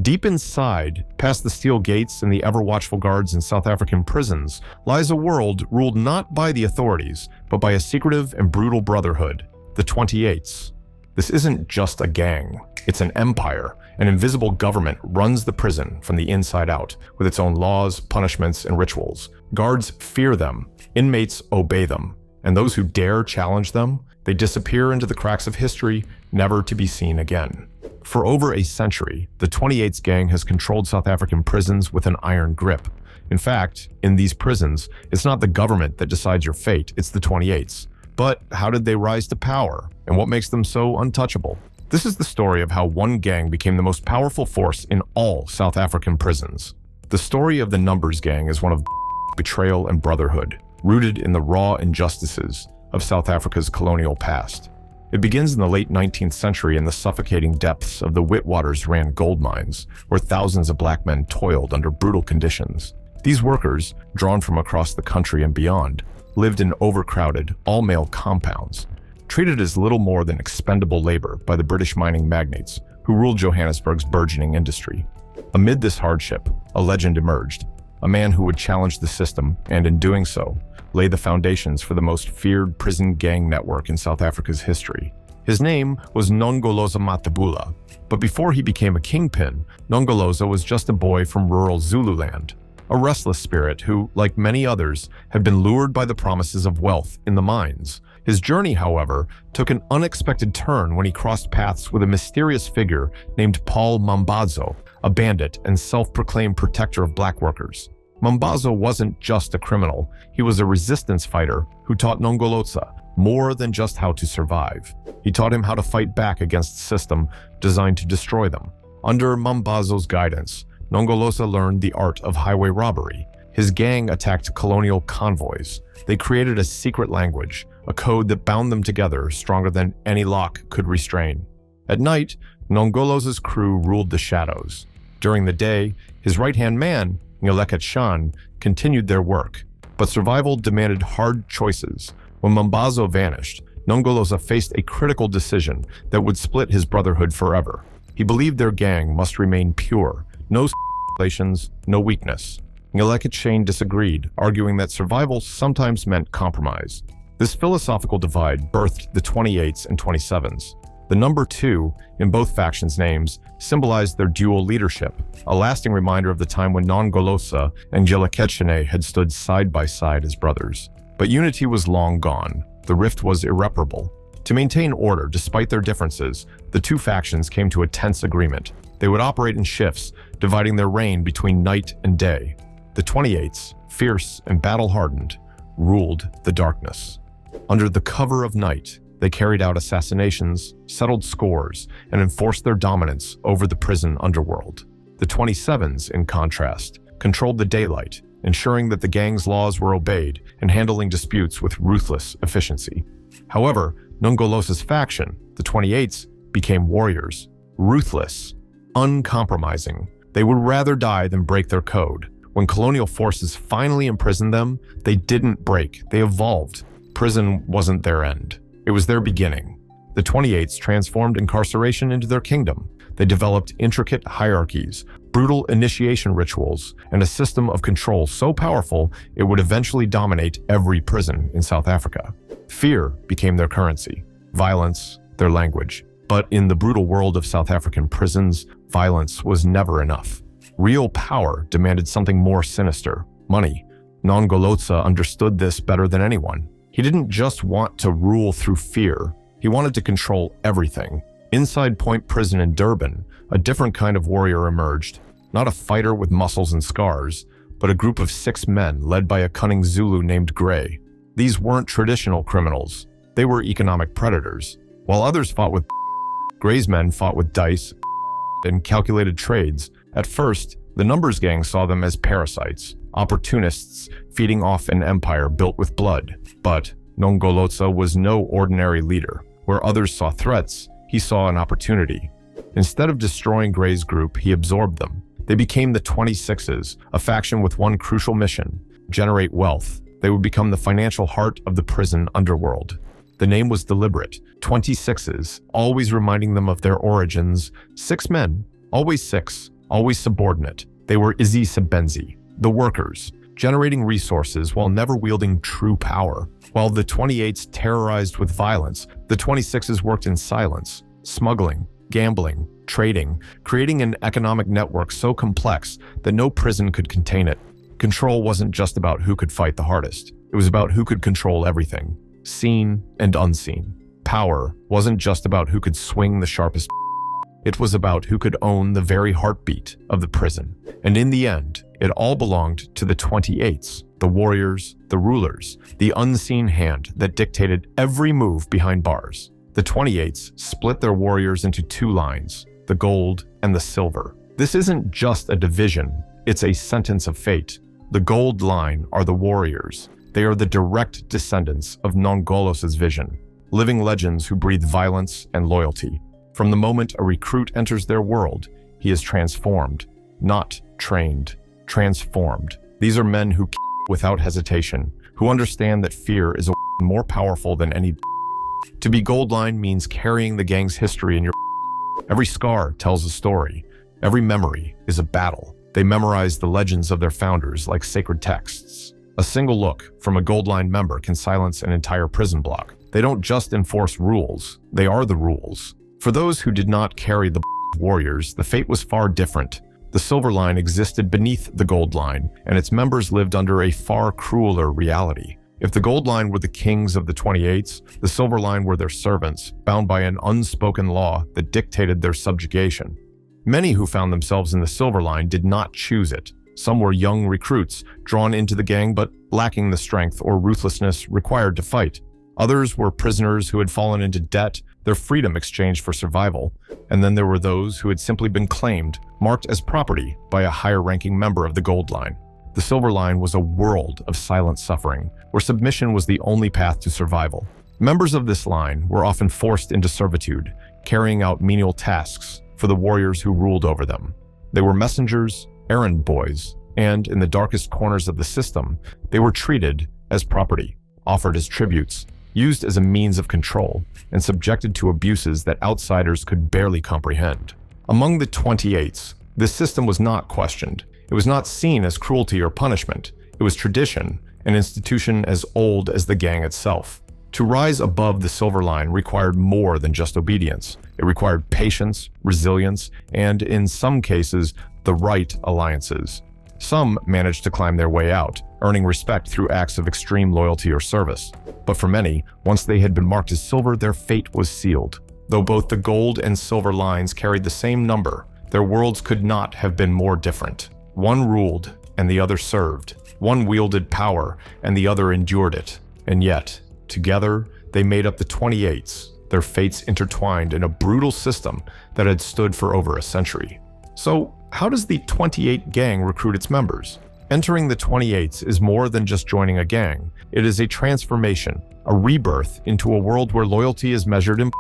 Deep inside, past the steel gates and the ever-watchful guards in South African prisons, lies a world ruled not by the authorities, but by a secretive and brutal brotherhood, the 28s. This isn't just a gang, it's an empire. An invisible government runs the prison from the inside out, with its own laws, punishments, and rituals. Guards fear them, inmates obey them, and those who dare challenge them, they disappear into the cracks of history, never to be seen again. For over a century, the 28s gang has controlled South African prisons with an iron grip. In fact, in these prisons, it's not the government that decides your fate, it's the 28s. But how did they rise to power, and what makes them so untouchable? This is the story of how one gang became the most powerful force in all South African prisons. The story of the Numbers Gang is one of betrayal and brotherhood, rooted in the raw injustices of South Africa's colonial past. It begins in the late 19th century in the suffocating depths of the Witwatersrand gold mines, where thousands of black men toiled under brutal conditions. These workers, drawn from across the country and beyond, lived in overcrowded, all-male compounds, treated as little more than expendable labor by the British mining magnates who ruled Johannesburg's burgeoning industry. Amid this hardship, a legend emerged, a man who would challenge the system and, in doing so, lay the foundations for the most feared prison gang network in South Africa's history. His name was Nongoloza Matabula, but before he became a kingpin, Nongoloza was just a boy from rural Zululand, a restless spirit who, like many others, had been lured by the promises of wealth in the mines. His journey, however, took an unexpected turn when he crossed paths with a mysterious figure named Paul Mambazo, a bandit and self-proclaimed protector of black workers. Mambazo wasn't just a criminal, he was a resistance fighter who taught Nongoloza more than just how to survive. He taught him how to fight back against a system designed to destroy them. Under Mambazo's guidance, Nongoloza learned the art of highway robbery. His gang attacked colonial convoys. They created a secret language, a code that bound them together stronger than any lock could restrain. At night, Nongoloza's crew ruled the shadows. During the day, his right-hand man, Ngeleket Shan, continued their work. But survival demanded hard choices. When Mambazo vanished, Nongoloza faced a critical decision that would split his brotherhood forever. He believed their gang must remain pure, no relations, no weakness. Ngeleket Shan disagreed, arguing that survival sometimes meant compromise. This philosophical divide birthed the 28s and 27s. The number 2 in both factions' names symbolized their dual leadership, a lasting reminder of the time when Nongoloza and Ngeleket Shan had stood side by side as brothers. But unity was long gone. The rift was irreparable. To maintain order despite their differences, the two factions came to a tense agreement. They would operate in shifts, dividing their reign between night and day. The 28s, fierce and battle-hardened, ruled the darkness. Under the cover of night, they carried out assassinations, settled scores, and enforced their dominance over the prison underworld. The 27s, in contrast, controlled the daylight, ensuring that the gang's laws were obeyed and handling disputes with ruthless efficiency. However, Nongoloza's faction, the 28s, became warriors, ruthless, uncompromising. They would rather die than break their code. When colonial forces finally imprisoned them, they didn't break, they evolved. Prison wasn't their end. It was their beginning. The 28s transformed incarceration into their kingdom. They developed intricate hierarchies, brutal initiation rituals, and a system of control so powerful it would eventually dominate every prison in South Africa. Fear became their currency, violence their language. But in the brutal world of South African prisons, violence was never enough. Real power demanded something more sinister, money. Nongoloza understood this better than anyone. He didn't just want to rule through fear, he wanted to control everything. Inside Point Prison in Durban, a different kind of warrior emerged. Not a fighter with muscles and scars, but a group of 6 men led by a cunning Zulu named Gray. These weren't traditional criminals, they were economic predators. While others fought with Gray's men fought with dice and calculated trades. At first, the Numbers Gang saw them as parasites, opportunists feeding off an empire built with blood. But Nongoloza was no ordinary leader. Where others saw threats, he saw an opportunity. Instead of destroying Gray's group, he absorbed them. They became the 26s, a faction with one crucial mission: generate wealth. They would become the financial heart of the prison underworld. The name was deliberate, 26s, always reminding them of their origins. 6 men, always 6, always subordinate. They were Izzy Sebenzi, the workers, generating resources while never wielding true power. While the 28s terrorized with violence, the 26s worked in silence, smuggling, gambling, trading, creating an economic network so complex that no prison could contain it. Control wasn't just about who could fight the hardest. It was about who could control everything, seen and unseen. Power wasn't just about who could swing the sharpest. It was about who could own the very heartbeat of the prison. And in the end, it all belonged to the 28s, the warriors, the rulers, the unseen hand that dictated every move behind bars. The 28s split their warriors into two lines, the gold and the silver. This isn't just a division, it's a sentence of fate. The gold line are the warriors. They are the direct descendants of Nongolos's vision, living legends who breathe violence and loyalty. From the moment a recruit enters their world, he is transformed, not trained, transformed. These are men who without hesitation, who understand that fear is more powerful than any. To be gold line means carrying the gang's history in your. Every scar tells a story. Every memory is a battle. They memorize the legends of their founders like sacred texts. A single look from a gold line member can silence an entire prison block. They don't just enforce rules, they are the rules. For those who did not carry the warriors, the fate was far different. The silver line existed beneath the gold line, and its members lived under a far crueler reality. If the gold line were the kings of the 28s, the silver line were their servants, bound by an unspoken law that dictated their subjugation. Many who found themselves in the silver line did not choose it. Some were young recruits, drawn into the gang but lacking the strength or ruthlessness required to fight. Others were prisoners who had fallen into debt, their freedom exchanged for survival. And then there were those who had simply been claimed, marked as property by a higher-ranking member of the gold line. The silver line was a world of silent suffering, where submission was the only path to survival. Members of this line were often forced into servitude, carrying out menial tasks for the warriors who ruled over them. They were messengers, errand boys, and in the darkest corners of the system, they were treated as property, offered as tributes, used as a means of control, and subjected to abuses that outsiders could barely comprehend. Among the 28s, this system was not questioned. It was not seen as cruelty or punishment. It was tradition, an institution as old as the gang itself. To rise above the silver line required more than just obedience. It required patience, resilience, and, in some cases, the right alliances. Some managed to climb their way out, earning respect through acts of extreme loyalty or service. But for many, once they had been marked as silver, their fate was sealed. Though both the gold and silver lines carried the same number, their worlds could not have been more different. One ruled, and the other served. One wielded power, and the other endured it. And yet, together, they made up the 28s, their fates intertwined in a brutal system that had stood for over a century. So, how does the 28 gang recruit its members? Entering the 28s is more than just joining a gang. It is a transformation, a rebirth into a world where loyalty is measured in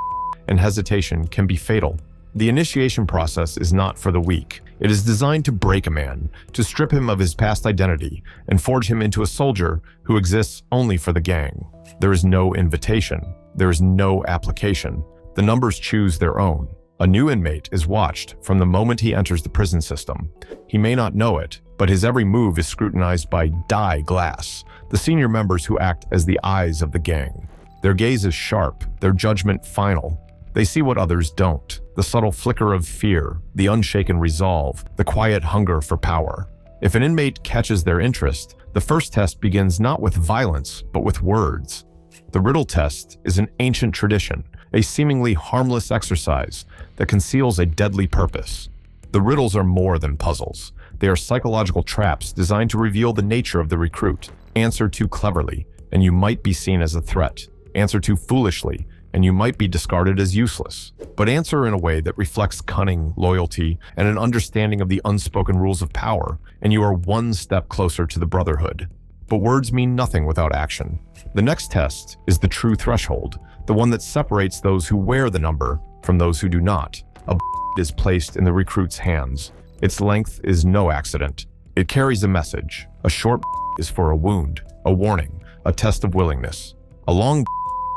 and hesitation can be fatal. The initiation process is not for the weak. It is designed to break a man, to strip him of his past identity, and forge him into a soldier who exists only for the gang. There is no invitation. There is no application. The numbers choose their own. A new inmate is watched from the moment he enters the prison system. He may not know it, but his every move is scrutinized by Die Glass, the senior members who act as the eyes of the gang. Their gaze is sharp, their judgment final. They see what others don't, the subtle flicker of fear, the unshaken resolve, the quiet hunger for power. If an inmate catches their interest, the first test begins not with violence, but with words. The riddle test is an ancient tradition, a seemingly harmless exercise that conceals a deadly purpose. The riddles are more than puzzles. They are psychological traps designed to reveal the nature of the recruit. Answer too cleverly, and you might be seen as a threat. Answer too foolishly, and you might be discarded as useless. But answer in a way that reflects cunning, loyalty, and an understanding of the unspoken rules of power, and you are one step closer to the brotherhood. But words mean nothing without action. The next test is the true threshold, the one that separates those who wear the number from those who do not. A is placed in the recruit's hands. Its length is no accident. It carries a message. A short is for a wound, a warning, a test of willingness. A long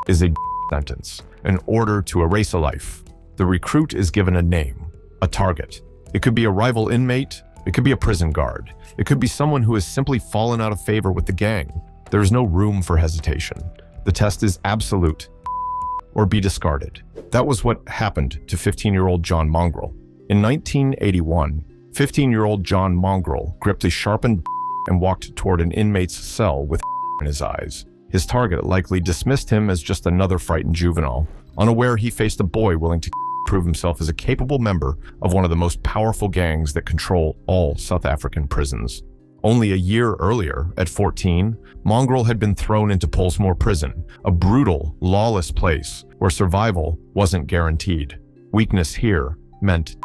is a sentence, an order to erase a life. The recruit is given a name, a target, It could be a rival inmate. It could be a prison guard. It could be someone who has simply fallen out of favor with the gang. There is no room for hesitation. The test is absolute or be discarded. That was what happened to 15-year-old John Mongrel. In 1981, 15-year-old John Mongrel gripped a sharpened and walked toward an inmate's cell with in his eyes. His target likely dismissed him as just another frightened juvenile, unaware he faced a boy willing to prove himself as a capable member of one of the most powerful gangs that control all South African prisons. Only a year earlier, at 14, Mongrel had been thrown into Pollsmoor Prison, a brutal, lawless place where survival wasn't guaranteed. Weakness here meant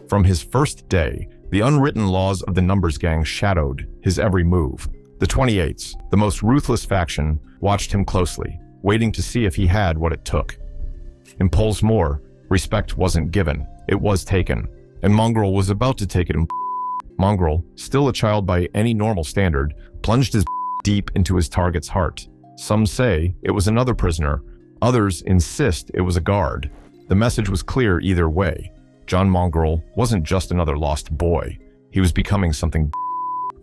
from his first day, the unwritten laws of the numbers gang shadowed his every move. The 28s, the most ruthless faction, watched him closely, waiting to see if he had what it took. In Pollsmoor, respect wasn't given, it was taken, and Mongrel was about to take it. Mongrel, still a child by any normal standard, plunged his deep into his target's heart. Some say it was another prisoner, others insist it was a guard. The message was clear either way. John Mongrel wasn't just another lost boy, he was becoming something.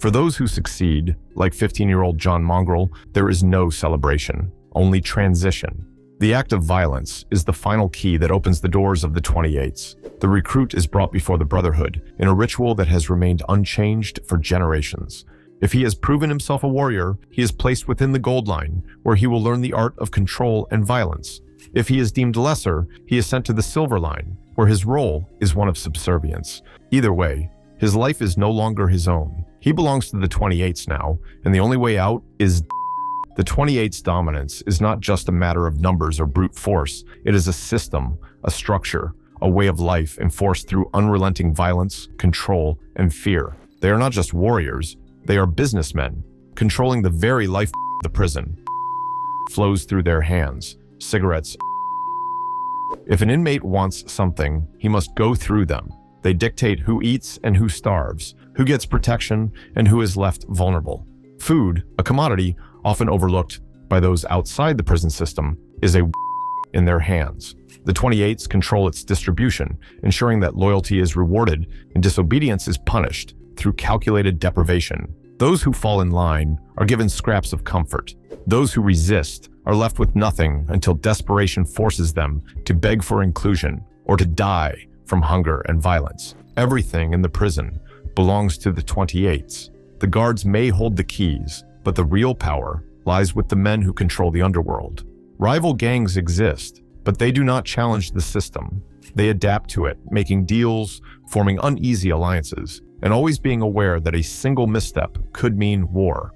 For those who succeed, like 15-year-old John Mongrel, there is no celebration, only transition. The act of violence is the final key that opens the doors of the 28s. The recruit is brought before the brotherhood in a ritual that has remained unchanged for generations. If he has proven himself a warrior, he is placed within the gold line, where he will learn the art of control and violence. If he is deemed lesser, he is sent to the silver line, where his role is one of subservience. Either way, his life is no longer his own. He belongs to the 28s now, and the only way out is the 28's dominance is not just a matter of numbers or brute force. It is a system, a structure, a way of life enforced through unrelenting violence, control, and fear. They are not just warriors, they are businessmen, controlling the very life of the prison. Flows through their hands, cigarettes. If an inmate wants something, he must go through them. They dictate who eats and who starves, who gets protection and who is left vulnerable. Food, a commodity often overlooked by those outside the prison system, is a in their hands. The 28s control its distribution, ensuring that loyalty is rewarded and disobedience is punished through calculated deprivation. Those who fall in line are given scraps of comfort. Those who resist are left with nothing until desperation forces them to beg for inclusion or to die from hunger and violence. Everything in the prison belongs to the 28s. The guards may hold the keys, but the real power lies with the men who control the underworld. Rival gangs exist, but they do not challenge the system. They adapt to it, making deals, forming uneasy alliances, and always being aware that a single misstep could mean war.